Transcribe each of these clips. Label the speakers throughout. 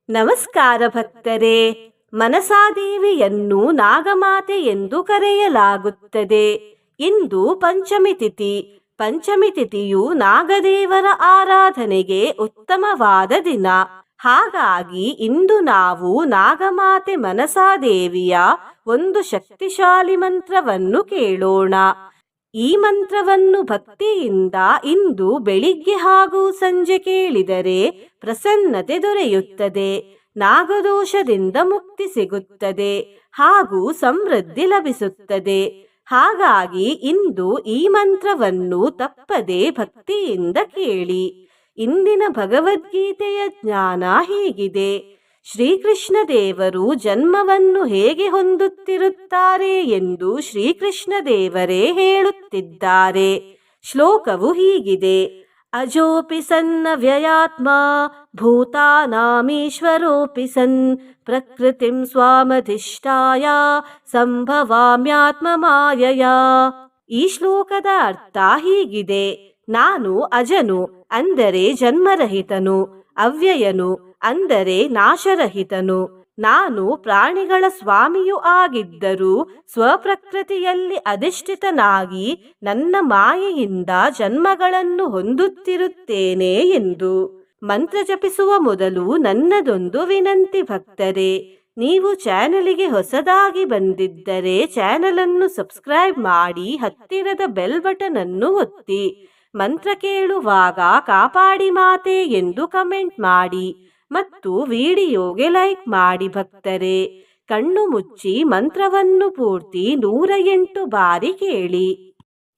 Speaker 1: ನಮಸ್ಕಾರ ಭಕ್ತರೇ. ಮನಸಾದೇವಿಯನ್ನು ನಾಗಮಾತೆ ಎಂದು ಕರೆಯಲಾಗುತ್ತದೆ. ಇಂದು ಪಂಚಮಿ ತಿಥಿ. ಪಂಚಮಿ ತಿಥಿಯು ನಾಗದೇವರ ಆರಾಧನೆಗೆ ಉತ್ತಮವಾದ ದಿನ. ಹಾಗಾಗಿ ಇಂದು ನಾವು ನಾಗಮಾತೆ ಮನಸಾದೇವಿಯ ಒಂದು ಶಕ್ತಿಶಾಲಿ ಮಂತ್ರವನ್ನು ಕೇಳೋಣ. ಈ ಮಂತ್ರವನ್ನು ಭಕ್ತಿಯಿಂದ ಇಂದು ಬೆಳಿಗ್ಗೆ ಹಾಗೂ ಸಂಜೆ ಕೇಳಿದರೆ ಪ್ರಸನ್ನತೆ ದೊರೆಯುತ್ತದೆ, ನಾಗದೋಷದಿಂದ ಮುಕ್ತಿ ಸಿಗುತ್ತದೆ ಹಾಗೂ ಸಮೃದ್ಧಿ ಲಭಿಸುತ್ತದೆ. ಹಾಗಾಗಿ ಇಂದು ಈ ಮಂತ್ರವನ್ನು ತಪ್ಪದೆ ಭಕ್ತಿಯಿಂದ ಕೇಳಿ. ಇಂದಿನ ಭಗವದ್ಗೀತೆಯ ಜ್ಞಾನ ಹೀಗಿದೆ. ಶ್ರೀಕೃಷ್ಣ ದೇವರು ಜನ್ಮವನ್ನು ಹೇಗೆ ಹೊಂದುತ್ತಿರುತ್ತಾರೆ ಎಂದು ಶ್ರೀಕೃಷ್ಣ ದೇವರೇ ಹೇಳುತ್ತಿದ್ದಾರೆ. ಶ್ಲೋಕವು ಹೀಗಿದೆ: ಅಜೋಪಿ ಸನ್ನ ವ್ಯಯಾತ್ಮ ಭೂತಾನಾಮೀಶ್ವರೋಪಿ ಸನ್ ಪ್ರಕೃತಿಂ ಸ್ವಾಮಧಿಷ್ಠಾಯ ಸಂಭವಾಮ್ಯಾತ್ಮ ಮಾಯಯಾ. ಈ ಶ್ಲೋಕದ ಅರ್ಥ ಹೀಗಿದೆ: ನಾನು ಅಜನು ಅಂದರೆ ಜನ್ಮರಹಿತನು, ಅವ್ಯಯನು ಅಂದರೆ ನಾಶರಹಿತನು. ನಾನು ಪ್ರಾಣಿಗಳ ಸ್ವಾಮಿಯೂ ಆಗಿದ್ದರೂ ಸ್ವಪ್ರಕೃತಿಯಲ್ಲಿ ಅಧಿಷ್ಠಿತನಾಗಿ ನನ್ನ ಮಾಯೆಯಿಂದ ಜನ್ಮಗಳನ್ನು ಹೊಂದುತ್ತಿರುತ್ತೇನೆ ಎಂದು. ಮಂತ್ರ ಜಪಿಸುವ ಮೊದಲು ನನ್ನದೊಂದು ವಿನಂತಿ ಭಕ್ತರೇ, ನೀವು ಚಾನೆಲಿಗೆ ಹೊಸದಾಗಿ ಬಂದಿದ್ದರೆ ಚಾನೆಲ್ ಅನ್ನು ಸಬ್ಸ್ಕ್ರೈಬ್ ಮಾಡಿ, ಹತ್ತಿರದ ಬೆಲ್ ಬಟನ್ ಅನ್ನು ಒತ್ತಿ. ಮಂತ್ರ ಕೇಳುವಾಗ ಕಾಪಾಡಿ ಮಾತೆ ಎಂದು ಕಮೆಂಟ್ ಮಾಡಿ ಮತ್ತು ವಿಡಿಯೋಗೆ ಲೈಕ್ ಮಾಡಿ ಭಕ್ತರೇ. ಕಣ್ಣು ಮುಚ್ಚಿ ಮಂತ್ರವನ್ನು ಪೂರ್ತಿ 108 ಬಾರಿ ಕೇಳಿ.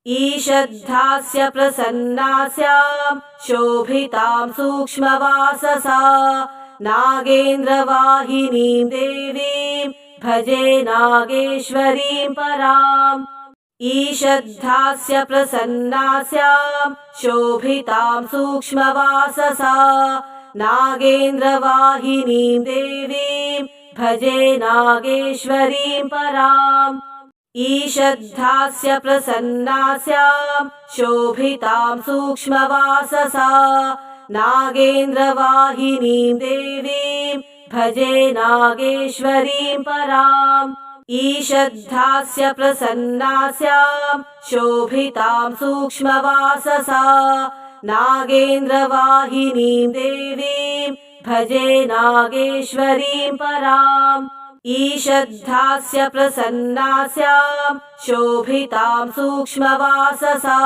Speaker 1: ಈಶದ್ಧಾಸ್ಯ ಪ್ರಸನ್ನಾಸ್ಯಾಂ ಶೋಭಿತಾಂ ಸೂಕ್ಷ್ಮವಾಸಸಾ ನಾಗೇಂದ್ರ ವಾಹಿನೀಂ ದೇವೀಂ ಭಜೆ ನಾಗೇಶ್ವರೀಂ ಪರಾಂ. ಈಶದ್ಧಾಸ್ಯ ಪ್ರಸನ್ನಾಸ್ಯಾಂ ಶೋಭಿತಾಂ ಸೂಕ್ಷ್ಮವಾಸಸಾ ನಾಗೇಂದ್ರ ವಾಹಿನೀಂ ದೇವೀಂ ಭಜೆ ನಾಗೇಶ್ವರೀಂ ಪರಾಂ. ಈಶದ್ಧಾಸ್ಯ ಪ್ರಸನ್ನಾಸ್ಯಾಂ ಶೋಭಿತಾಂ ಸೂಕ್ಷ್ಮವಾಸಸಾ ನಾಗೇಂದ್ರ ವಾಹಿನೀಂ ದೇವೀಂ ಭಜೆ ನಾಗೇಶ್ವರೀಂ ಪರಾಂ. ಈಶದ್ಧಾಸ್ಯ ಪ್ರಸನ್ನಾಸ್ಯಾಂ ಶೋಭಿತಾಂ ಸೂಕ್ಷ್ಮವಾಸಸಾ ನಾಗೇಂದ್ರ ವಾಹಿನೀಂ ದೇವೀಂ ಭಜೆ ನಾಗೇಶ್ವರೀಂ ಪರಾಂ. ಈಶದ್ಧಾಸ್ಯ ಪ್ರಸನ್ನಾಸ್ಯಾಂ ಶೋಭಿತಾಂ ಸೂಕ್ಷ್ಮವಾಸಸಾ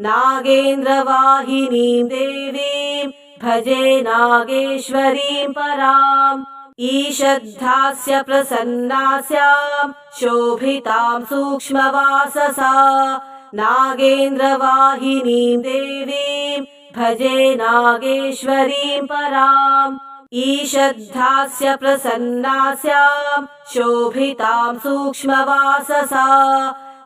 Speaker 1: ನಾಗೇಂದ್ರ ವಾಹಿನೀಂ ದೇವೀಂ ಭಜೆ ನಾಗೇಶ್ವರೀಂ ಪರಾಂ. ಈಶದ್ಧಾಸ್ಯ ಪ್ರಸನ್ನಾಸ್ಯಾಂ ಶೋಭಿತಾಂ ಸೂಕ್ಷ್ಮವಾಸಸಾ ನಾಗೇಂದ್ರ ವಾಹಿನೀಂ ದೇವೀಂ ಭಜೆ ನಾಗೇಶ್ವರೀಂ ಪರಾಂ. ಈಶದ್ಧಾಸ್ಯ ಪ್ರಸನ್ನಾಸ್ಯಾಂ ಶೋಭಿತಾಂ ಸೂಕ್ಷ್ಮವಾಸಸಾ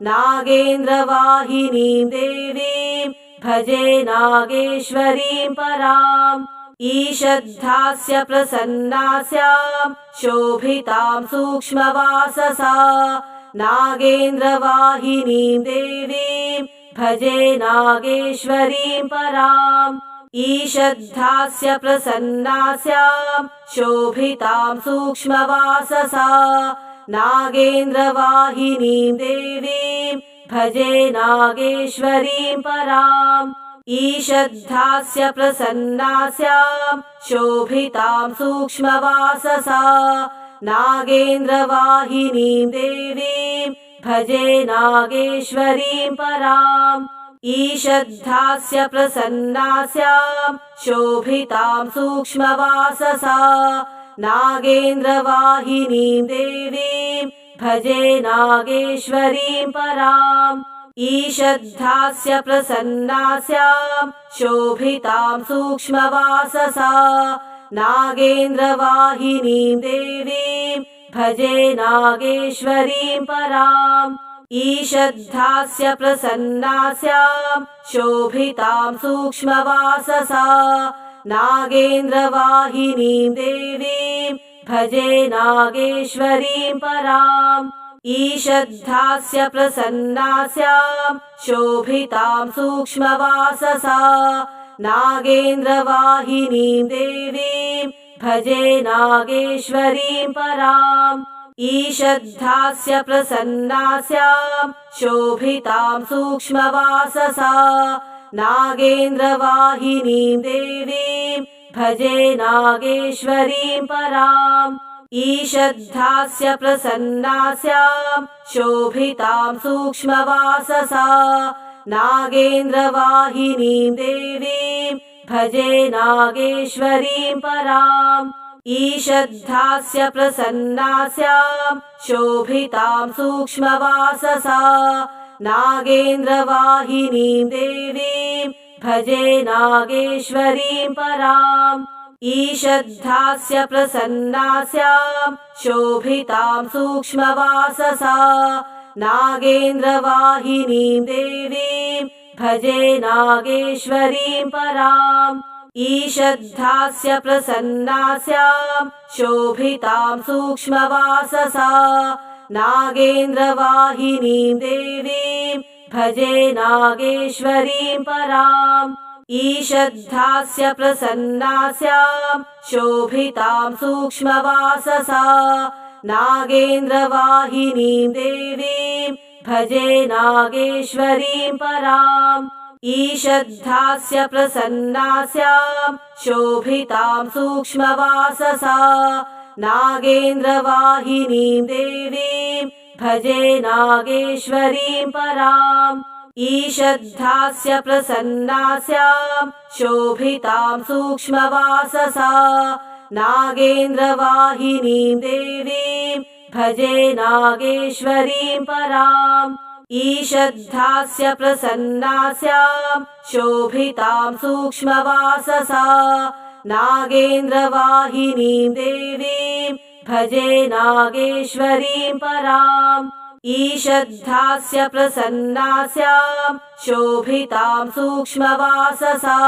Speaker 1: ನಾಗೇಂದ್ರ ವಾಹಿನೀಂ ದೇವೀಂ ಭಜೆ ನಾಗೇಶ್ವರೀಂ ಪರಾಂ. ಈಶದ್ಧಾಸ್ಯ ಪ್ರಸನ್ನಾಸ್ಯಾಂ ಶೋಭಿತಾಂ ಸೂಕ್ಷ್ಮವಾಸಸಾ ನಾಗೇಂದ್ರ ವಾಹಿನೀಂ ದೇವೀಂ ಭಜೆ ನಾಗೇಶ್ವರೀಂ ಪರಾಂ. ಈಶದ್ಧಾಸ್ಯ ಪ್ರಸನ್ನಾಸ್ಯಾಂ ಶೋಭಿತಾಂ ಸೂಕ್ಷ್ಮವಾಸಸಾ ನಾಗೇಂದ್ರ ವಾಹಿನೀಂ ದೇವೀಂ ಭಜೆ ನಾಗೇಶ್ವರೀಂ ಪರಾಂ. ಈಶದ್ಧಾಸ್ಯ ಪ್ರಸನ್ನಾಸ್ಯಾಂ ಶೋಭಿತಾಂ ಸೂಕ್ಷ್ಮವಾಸಸಾ ನಾಗೇಂದ್ರ ವಾಹಿನೀಂ ದೇವೀಂ ಭಜೆ ನಾಗೇಶ್ವರೀಂ ಪರಾಂ. ಈಶದ್ಧಾಸ್ಯ ಪ್ರಸನ್ನಾಸ್ಯಾಂ ಶೋಭಿತಾಂ ಸೂಕ್ಷ್ಮವಾಸಸಾ ನಾಗೇಂದ್ರ ವಾಹಿನೀಂ ದೇವೀಂ ಭಜೆ ನಾಗೇಶ್ವರೀಂ ಪರಾಂ. ಈಶದ್ಧಾಸ್ಯ ಪ್ರಸನ್ನಾಸ್ಯಾಂ ಶೋಭಿತಾಂ ಸೂಕ್ಷ್ಮವಾಸಸಾ ನಾಗೇಂದ್ರ ವಾಹಿನೀಂ ದೇವೀಂ ಭಜೆ ನಾಗೇಶ್ವರೀಂ ಪರಾಂ. ಈಶದ್ಧಾಸ್ಯ ಪ್ರಸನ್ನಾಸ್ಯಾಂ ಶೋಭಿತಾಂ ಸೂಕ್ಷ್ಮವಾಸಸಾ ನಾಗೇಂದ್ರ ವಾಹಿನೀಂ ದೇವೀಂ ಭಜೆ ನಾಗೇಶ್ವರೀಂ ಪರಾಂ. ಈಶದ್ಧಾಸ್ಯ ಪ್ರಸನ್ನಾಸ್ಯಾಂ ಶೋಭಿತಾಂ ಸೂಕ್ಷ್ಮವಾಸಸಾ ನಾಗೇಂದ್ರ ವಾಹಿನೀಂ ದೇವೀಂ भजे नागेश्वरीं पराम् ईषद्धास्य प्रसन्नास्यां शोभितां सूक्ष्मवाससा नागेन्द्रवाहिनीं देवीं भजे नागेश्वरीं पराम् ईषद्धास्य प्रसन्नास्यां शोभितां सूक्ष्मवाससा नागेन्द्रवाहिनीं देवीं भजे नागेश्वरीं पराम् ईषद्धास्य प्रसन्नास्यां शोभितां सूक्ष्मवाससा नागेन्द्रवाहिनीं देवीं भजे नागेश्वरीं पराम् ईषद्धास्य प्रसन्नास्यां शोभितां सूक्ष्मवाससा नागेन्द्रवाहिनीं देवीं भजे नागेश्वरीं पराम् ईषद्धास्य प्रसन्नास्यां शोभितां सूक्ष्मवाससा नागेन्द्रवाहिनीं देवीं भजे नागेश्वरीं पराम् ईषद्धास्य प्रसन्नास्यां शोभितां सूक्ष्मवाससा नागेन्द्रवाहिनीं देवीं भजे नागेश्वरीं पराम् ईषद्धास्य प्रसन्नास्यां शोभितां सूक्ष्मवाससा नागेन्द्रवाहिनीं देवीं भजे नागेश्वरीं पराम् ईषद्धास्य प्रसन्नास्यां शोभितां सूक्ष्मवाससा नागेन्द्रवाहिनीं देवीं भजे नागेश्वरीं पराम् ईषद्धास्य प्रसन्नास्यां शोभितां सूक्ष्मवाससा नागेन्द्रवाहिनीं देवीं भजे नागेश्वरीं पराम् ईषद्धास्य प्रसन्नास्यां शोभितां सूक्ष्मवाससा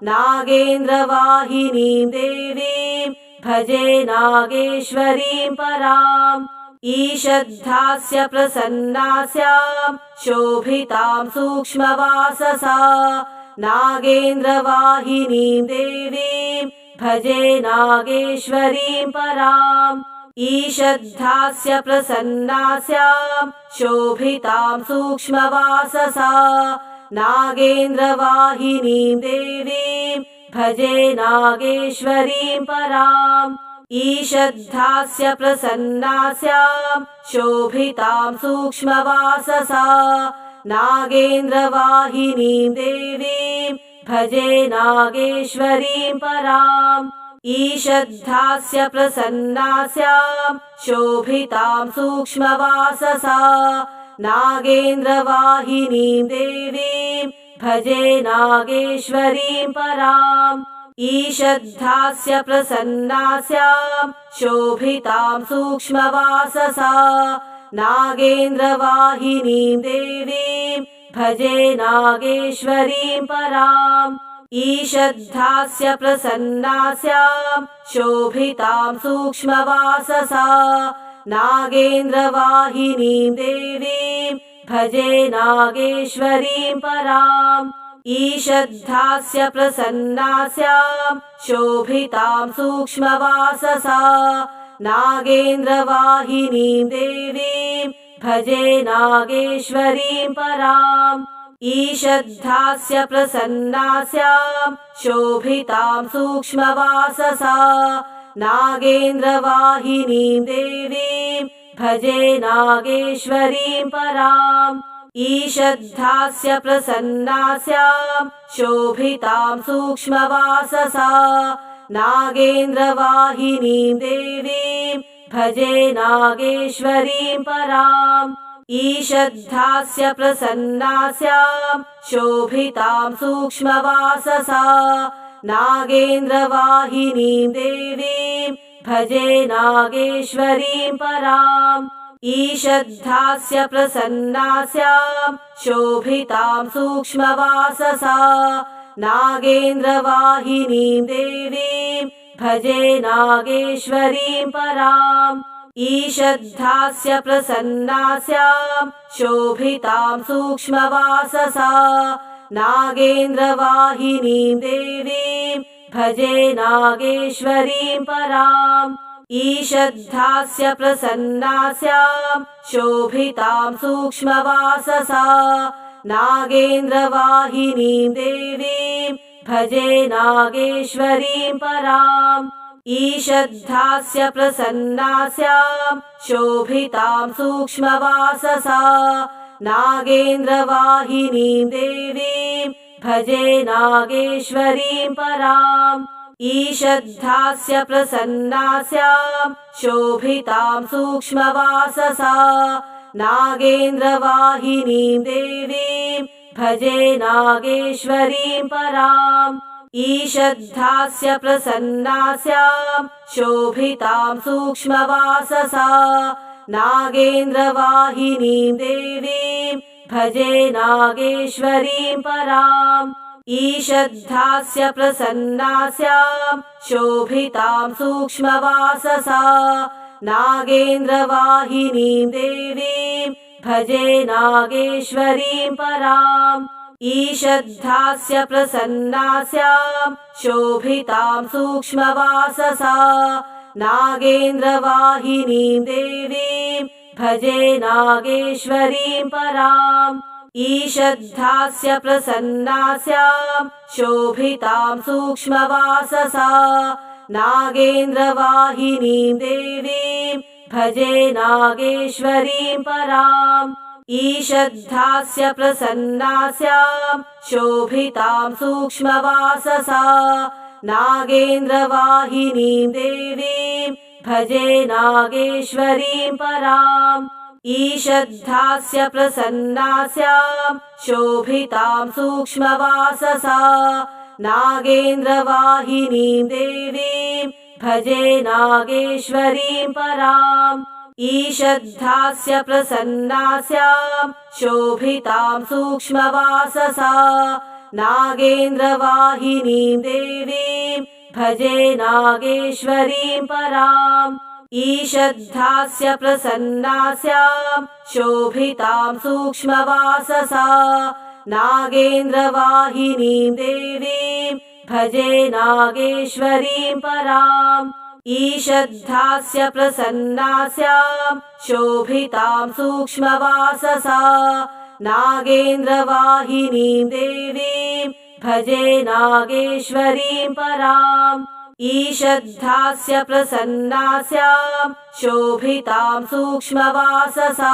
Speaker 1: नागेन्द्रवाहिनीं देवीं भजे नागेश्वरीं पराम् ईषद्धास्य प्रसन्नास्यां शोभितां सूक्ष्मवाससा नागेन्द्रवाहिनीं देवीं भजे नागेश्वरीं पराम् ईषद्धास्य प्रसन्नास्यां शोभितां सूक्ष्मवाससा नागेन्द्रवाहिनीं देवीं भजे नागेश्वरीं पराम् ईषद्धास्य प्रसन्नास्यां शोभितां सूक्ष्मवाससा नागेन्द्रवाहिनीं देवीं भजे नागेश्वरीं पराम् ईषद्धास्य प्रसन्नास्यां शोभितां सूक्ष्मवाससा नागेन्द्रवाहिनीं देवीं भजे नागेश्वरीं पराम् ईषद्धास्य प्रसन्नास्यां शोभितां सूक्ष्मवाससा नागेन्द्रवाहिनीं देवीं भजे नागेश्वरीं पराम् ईषद्धास्य प्रसन्नास्यां शोभितां सूक्ष्मवाससा नागेन्द्रवाहिनीं देवीं भजे नागेश्वरीं पराम् ईषद्धास्य प्रसन्नास्यां शोभितां सूक्ष्मवाससा नागेन्द्रवाहिनीं देवीं भजे नागेश्वरीं पराम् ईषद्धास्य प्रसन्नास्यां शोभितां सूक्ष्मवाससा नागेन्द्रवाहिनीं देवीं भजे नागेश्वरीं पराम् ईषद्धास्य प्रसन्नास्यां शोभितां सूक्ष्मवाससा नागेन्द्रवाहिनीं देवीं भजे नागेश्वरीं पराम् ईषद्धास्य प्रसन्नास्यां शोभितां सूक्ष्मवाससा नागेन्द्रवाहिनीं देवीं भजे नागेश्वरीं पराम् ईषद्धास्य प्रसन्नास्यां शोभितां सूक्ष्मवाससा नागेन्द्रवाहिनीं देवीं भजे नागेश्वरीं पराम् ईषद्धास्य प्रसन्नास्यां शोभितां सूक्ष्मवाससा नागेन्द्रवाहिनीं देवीं भजे नागेश्वरीं पराम् ईषद्धास्य प्रसन्नास्यां शोभितां सूक्ष्मवाससा नागेन्द्रवाहिनीं देवीं भजे नागेश्वरीं पराम् ईषद्धास्य प्रसन्नास्यां शोभितां सूक्ष्मवाससा नागेन्द्रवाहिनीं देवीं भजे नागेश्वरीं पराम् ईषद्धास्य प्रसन्नास्यां शोभितां सूक्ष्मवाससा नागेन्द्रवाहिनीं देवीं भजे नागेश्वरीं पराम् ईषद्धास्य प्रसन्नास्यां शोभितां सूक्ष्मवाससा नागेन्द्रवाहिनीं देवीं भजे नागेश्वरीं पराम् ईषद्धास्य प्रसन्नास्यां शोभितां सूक्ष्मवाससा नागेन्द्रवाहिनीं देवीं भजे नागेश्वरीं पराम् ईषद्धास्य प्रसन्नास्यां शोभितां सूक्ष्मवाससा नागेन्द्रवाहिनीं देवीं भजे नागेश्वरीं पराम् ईषद्धास्य प्रसन्नास्यां शोभितां सूक्ष्मवाससा नागेन्द्रवाहिनीं देवीं भजे नागेश्वरीं पराम् ईषद्धास्य प्रसन्नास्यां शोभितां सूक्ष्मवाससा नागेन्द्रवाहिनीं देवीं भजे नागेश्वरीं पराम् ईषद्धास्य प्रसन्नास्यां शोभितां सूक्ष्मवाससा नागेन्द्रवाहिनीं देवीं भजे नागेश्वरीं पराम् ईषद्धास्य प्रसन्नास्यां शोभितां सूक्ष्मवाससा नागेन्द्रवाहिनीं देवीं भजे नागेश्वरीं पराम् ईषद्धास्य प्रसन्नास्यां शोभितां सूक्ष्मवाससा नागेन्द्रवाहिनीं देवीं भजे नागेश्वरीं पराम् ईषद्धास्य प्रसन्नास्यां शोभितां सूक्ष्मवाससा नागेन्द्रवाहिनीं देवीं भजे नागेश्वरीं पराम् ईषद्धास्य प्रसन्नास्यां शोभितां सूक्ष्मवाससा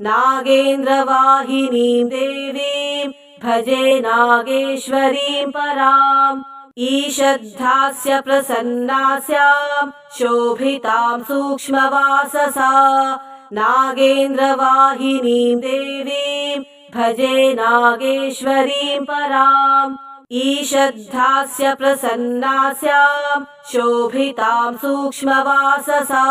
Speaker 1: नागेन्द्रवाहिनीं देवीं भजे नागेश्वरीं पराम् ईषद्धास्य प्रसन्नास्यां शोभितां सूक्ष्मवाससा नागेन्द्रवाहिनीं देवीं भजे नागेश्वरीं पराम् ईषद्धास्य प्रसन्नास्यां शोभितां सूक्ष्मवाससा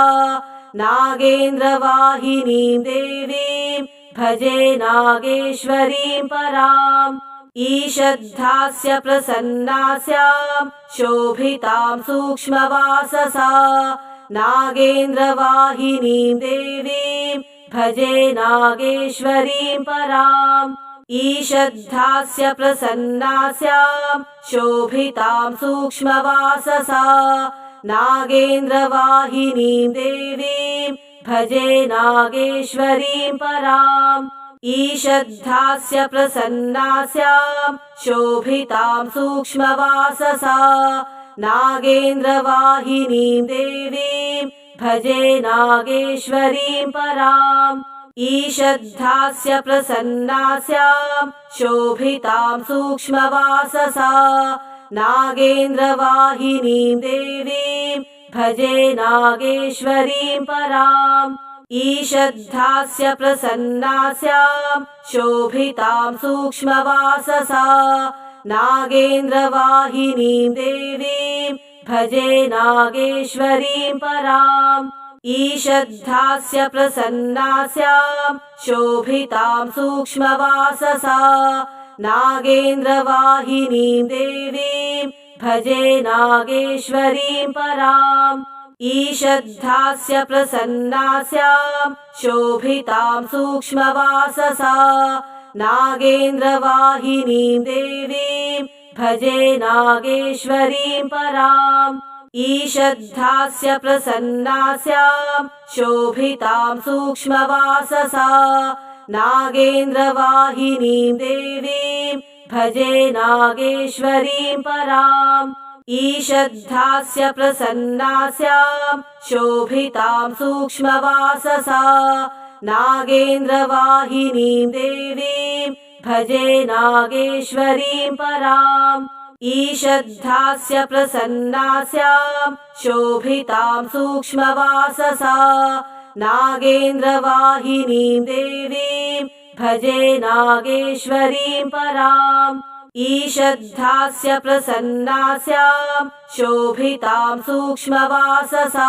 Speaker 1: नागेन्द्रवाहिनीं देवीं भजे नागेश्वरीं पराम् ईषद्धास्य प्रसन्नास्यां शोभितां सूक्ष्मवाससा नागेन्द्रवाहिनीं देवीं भजे नागेश्वरीं पराम् ईषद्धास्य प्रसन्नास्यां शोभितां सूक्ष्मवाससा नागेन्द्रवाहिनीं देवीं भजे नागेश्वरीं पराम् ईषद्धास्य प्रसन्नास्यां शोभितां सूक्ष्मवाससा नागेन्द्रवाहिनीं देवीं भजे नागेश्वरीं पराम् ईषद्धास्य प्रसन्नास्यां शोभितां सूक्ष्मवाससा नागेन्द्रवाहिनीं देवीं भजे नागेश्वरीं पराम् ईषद्धास्य प्रसन्नास्यां शोभितां सूक्ष्मवाससा नागेन्द्रवाहिनीं देवीं भजे नागेश्वरीं पराम् ईषद्धास्य प्रसन्नास्यां शोभितां सूक्ष्मवाससा नागेन्द्रवाहिनीं देवीं भजे नागेश्वरीं पराम् ईषद्धास्य प्रसन्नास्यां शोभितां सूक्ष्मवाससा नागेन्द्रवाहिनीं देवीं भजे नागेश्वरीं पराम् ईषद्धास्य प्रसन्नास्यां शोभितां सूक्ष्मवाससा नागेन्द्रवाहिनीं देवीं भजे नागेश्वरीं पराम् ईषद्धास्य प्रसन्नास्यां शोभितां सूक्ष्मवाससा नागेन्द्रवाहिनीं देवीं भजे नागेश्वरीं पराम् ईषद्धास्य प्रसन्नास्यां शोभितां सूक्ष्मवाससा नागेन्द्रवाहिनीं देवीं भजे नागेश्वरीं पराम् ईषद्धास्य प्रसन्नास्यां शोभितां सूक्ष्मवाससा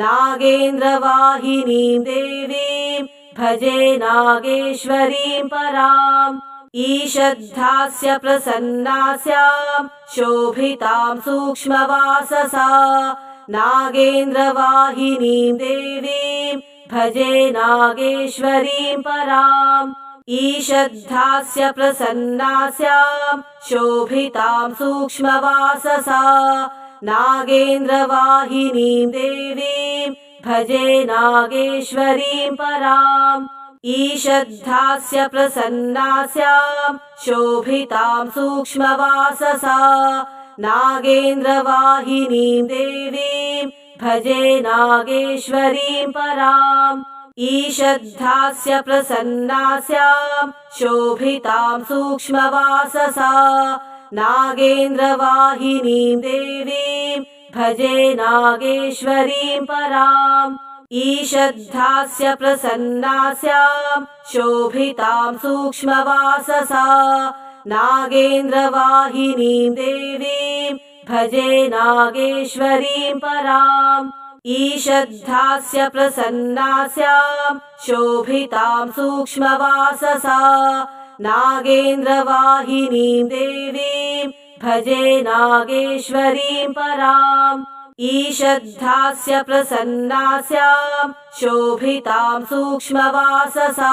Speaker 1: नागेन्द्रवाहिनीं देवीं भजे नागेश्वरीं पराम् ईषद्धास्य प्रसन्नास्यां शोभितां सूक्ष्मवाससा नागेन्द्रवाहिनीं देवीं भजे नागेश्वरीं पराम् ईषद्धास्य प्रसन्नास्यां शोभितां सूक्ष्मवाससा नागेन्द्रवाहिनीं देवीं भजे नागेश्वरीं पराम् ईषद्धास्य प्रसन्नास्यां शोभितां सूक्ष्मवाससा नागेन्द्रवाहिनीं देवीं भजे नागेश्वरीं पराम् ईषद्धास्य प्रसन्नास्यां शोभितां सूक्ष्मवाससा नागेन्द्रवाहिनीं देवीं भजे नागेश्वरीं पराम् ईषद्धास्य प्रसन्नास्यां शोभितां सूक्ष्मवाससा नागेन्द्रवाहिनीं देवीं भजे नागेश्वरीं पराम् ईषद्धास्य प्रसन्नास्यां शोभितां सूक्ष्मवाससा नागेन्द्रवाहिनीं देवीं भजे नागेश्वरीं पराम् ईषद्धास्य प्रसन्नास्यां शोभितां सूक्ष्मवाससा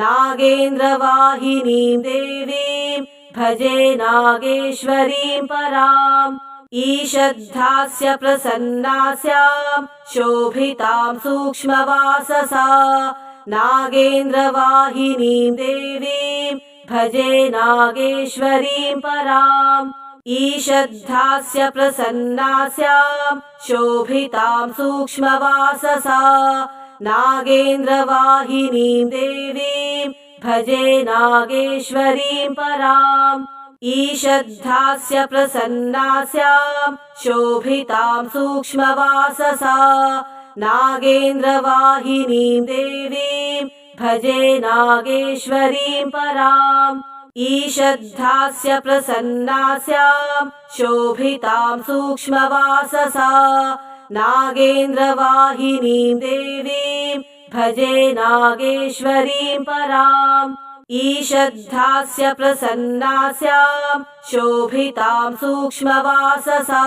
Speaker 1: नागेन्द्रवाहिनीं देवीं भजे नागेश्वरीं पराम् ईषद्धास्य प्रसन्नास्यां शोभितां सूक्ष्मवाससा नागेन्द्रवाहिनीं देवीं भजे नागेश्वरीं पराम् ईषद्धास्य प्रसन्नास्यां शोभितां सूक्ष्मवाससा नागेन्द्रवाहिनीं देवीं भजे नागेश्वरीं पराम् ईषद्धास्य प्रसन्नास्यां शोभितां सूक्ष्मवाससा नागेन्द्रवाहिनीं देवीं भजे नागेश्वरीं पराम् ईषद्धास्य प्रसन्नास्यां शोभितां सूक्ष्मवाससा नागेन्द्रवाहिनीं देवीं भजे नागेश्वरीं पराम् ईषद्धास्य प्रसन्नास्यां शोभितां सूक्ष्मवाससा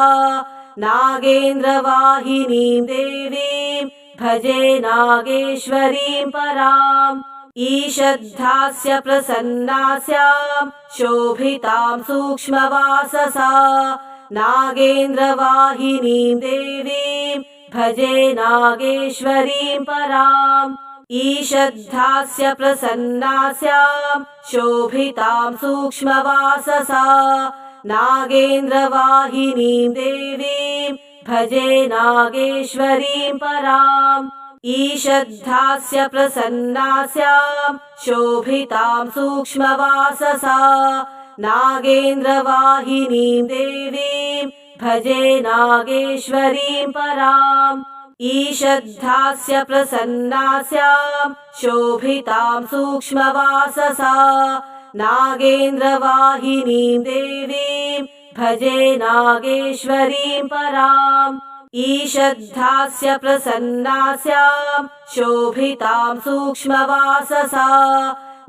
Speaker 1: नागेन्द्रवाहिनीं देवीं भजे नागेश्वरीं पराम् ईषद्धास्य प्रसन्नास्यां शोभितां सूक्ष्मवाससा नागेन्द्रवाहिनीं देवीं भजे नागेश्वरीं पराम् ईषद्धास्य प्रसन्नास्यां शोभितां सूक्ष्मवाससा नागेन्द्रवाहिनीं देवीं भजे नागेश्वरीं पराम् ईषद्धास्य प्रसन्नास्यां शोभितां सूक्ष्मवाससा नागेन्द्रवाहिनीं देवीं भजे नागेश्वरीं पराम् ईषद्धास्य प्रसन्नास्यां शोभितां सूक्ष्मवाससा नागेन्द्रवाहिनीं देवीं भजे नागेश्वरीं पराम् ईषद्धास्य प्रसन्नास्यां शोभितां सूक्ष्मवाससा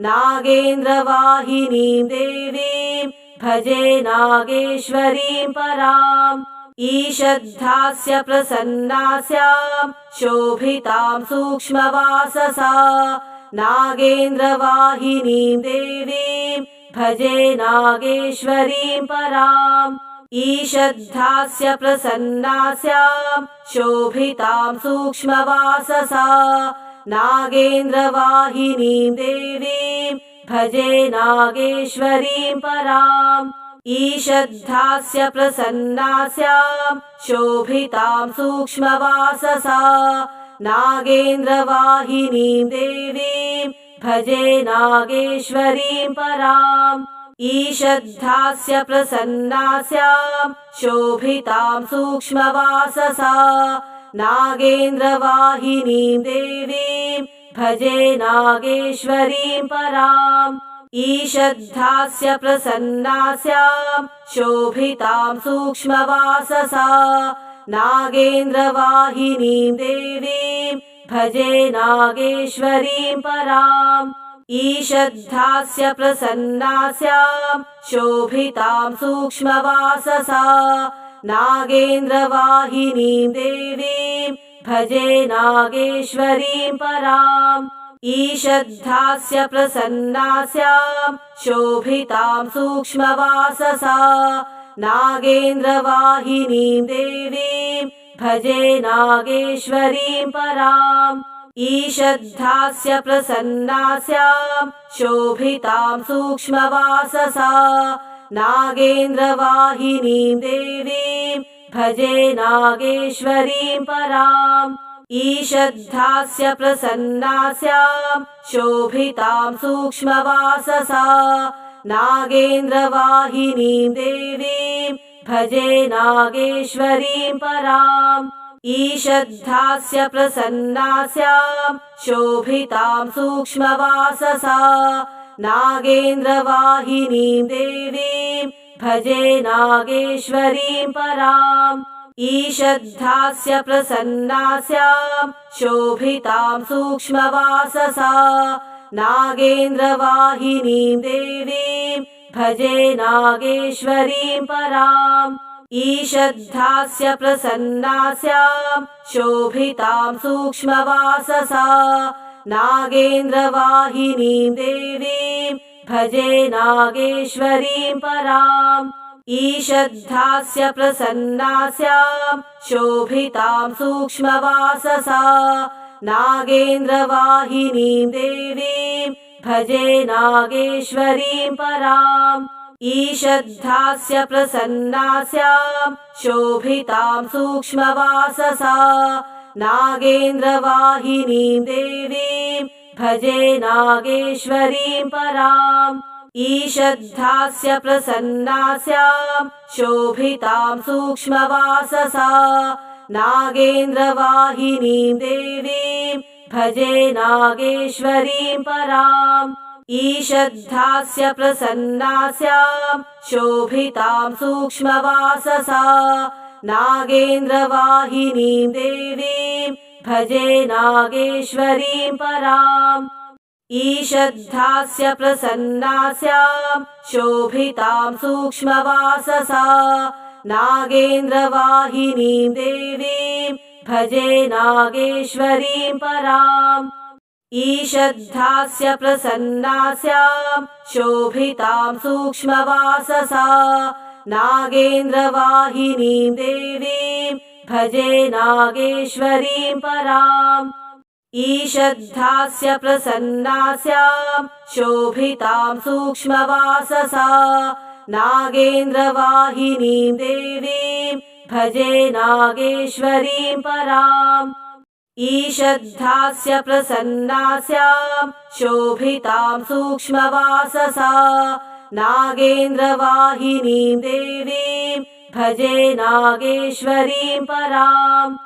Speaker 1: नागेन्द्रवाहिनीं देवीं भजे नागेश्वरीं पराम् ईषद्धास्य प्रसन्नास्यां शोभितां सूक्ष्मवाससा नागेन्द्रवाहिनीं देवीं भजे नागेश्वरीं पराम् ईषद्धास्य प्रसन्नास्यां शोभितां सूक्ष्मवाससा नागेन्द्रवाहिनीं देवीं भजे नागेश्वरीं पराम् ईषद्धास्य प्रसन्नास्यां शोभितां सूक्ष्मवाससा नागेन्द्रवाहिनीं देवीं भजे नागेश्वरीं पराम् ईषद्धास्य प्रसन्नास्यां शोभितां सूक्ष्मवाससा नागेन्द्रवाहिनीं देवीं भजे नागेश्वरीं पराम् ईषद्धास्य प्रसन्नास्यां शोभितां सूक्ष्मवाससा नागेन्द्रवाहिनीं देवीं भजे नागेश्वरीं पराम् ईषद्धास्य प्रसन्नास्यां शोभितां सूक्ष्मवाससा नागेन्द्रवाहिनीं देवीं भजे नागेश्वरीं पराम् ईषद्धास्य प्रसन्नास्यां शोभितां सूक्ष्मवाससा नागेन्द्रवाहिनीं देवीं भजे नागेश्वरीं पराम् ईषद्धास्य प्रसन्नास्यां शोभितां सूक्ष्मवाससा नागेन्द्रवाहिनीं देवीं भजे नागेश्वरीं पराम् ईषद्धास्य प्रसन्नास्यां शोभितां सूक्ष्मवाससा नागेन्द्रवाहिनीं देवीं भजे नागेश्वरीं पराम् ईषद्धास्य प्रसन्नास्यां शोभितां सूक्ष्मवाससा नागेन्द्रवाहिनीं देवीं भजे नागेश्वरीं पराम् ईषद्धास्य प्रसन्नास्यां शोभितां सूक्ष्मवाससा नागेन्द्रवाहिनीं देवीं भजे नागेश्वरीं पराम् ईषद्धास्य प्रसन्नास्यां शोभितां सूक्ष्मवाससा नागेन्द्रवाहिनीं देवीं भजे नागेश्वरीं पराम् ईषद्धास्य प्रसन्नास्यां शोभितां सूक्ष्मवाससा नागेन्द्रवाहिनीं देवीं भजे नागेश्वरीं पराम् ईषद्धास्य प्रसन्नास्यां शोभितां सूक्ष्मवाससा नागेन्द्रवाहिनीं देवीं भजे नागेश्वरीं पराम् ईषद्धास्य प्रसन्नास्यां शोभितां सूक्ष्मवाससा नागेन्द्रवाहिनीं देवीं भजे नागेश्वरीं पराम् ईषद्धास्य प्रसन्नास्यां शोभितां सूक्ष्मवाससा नागेन्द्रवाहिनीं देवीं भजे नागेश्वरीं पराम् ईषद्धास्य प्रसन्नास्यां शोभितां सूक्ष्मवाससा नागेन्द्रवाहिनीं देवीं भजे नागेश्वरीं पराम् ईषद्धास्य प्रसन्नास्यां शोभितां सूक्ष्मवाससा नागेन्द्रवाहिनीं देवीं भजे नागेश्वरीं पराम् ईषद्धास्य प्रसन्नास्यां शोभितां सूक्ष्मवाससा नागेन्द्रवाहिनीं देवीं भजे नागेश्वरीं पराम् ईषद्धास्य प्रसन्नास्यां शोभितां सूक्ष्मवाससा नागेन्द्रवाहिनीं देवीं भजे नागेश्वरीं पराम्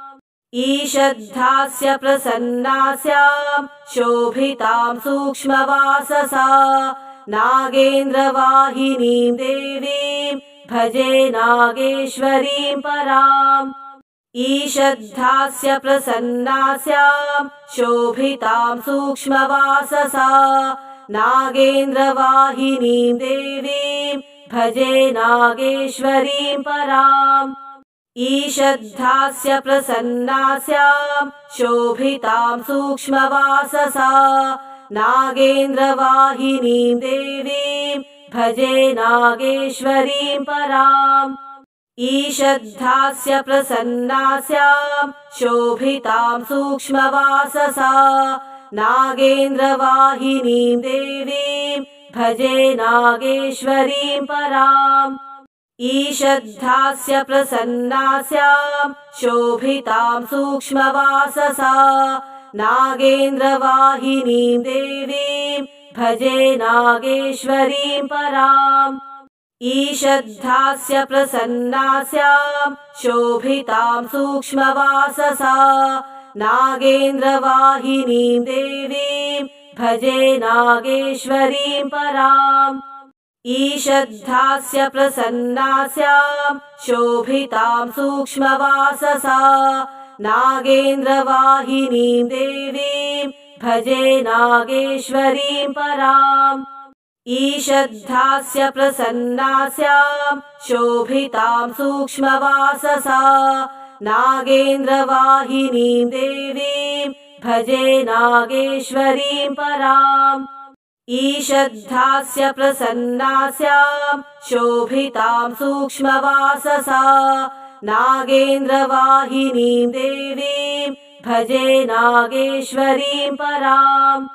Speaker 1: ईषद्धास्य प्रसन्नास्यां शोभितां सूक्ष्मवाससा नागेन्द्रवाहिनीं देवीं भजे नागेश्वरीं पराम् ईषद्धास्य प्रसन्नास्यां शोभितां सूक्ष्मवाससा नागेन्द्रवाहिनीं देवीं भजे नागेश्वरीं पराम् ईषद्धास्य प्रसन्नास्यां शोभितां सूक्ष्मवाससा नागेन्द्रवाहिनीं देवीं भजे नागेश्वरीं पराम् ईषद्धास्य प्रसन्नास्यां शोभितां सूक्ष्मवाससा नागेन्द्रवाहिनीं देवीं भजे नागेश्वरीं पराम् ईषद्धास्य प्रसन्नास्यां शोभितां सूक्ष्मवाससा नागेन्द्रवाहिनीं देवीं भजे नागेश्वरीं पराम् ईषद्धास्य प्रसन्नास्यां शोभितां सूक्ष्मवाससा नागेन्द्रवाहिनीं देवीं भजे नागेश्वरीं पराम् ईषद्धास्य प्रसन्नास्यां शोभितां सूक्ष्मवाससा नागेन्द्रवाहिनीं देवीं भजे नागेश्वरीं पराम् ईषद्धास्य प्रसन्नास्यां शोभितां सूक्ष्मवाससा नागेन्द्रवाहिनीं देवीं भजे नागेश्वरीं पराम् ईषद्धास्य प्रसन्नास्यां शोभितां सूक्ष्मवाससा नागेन्द्रवाहिनीं देवीं भजे नागेश्वरीं पराम्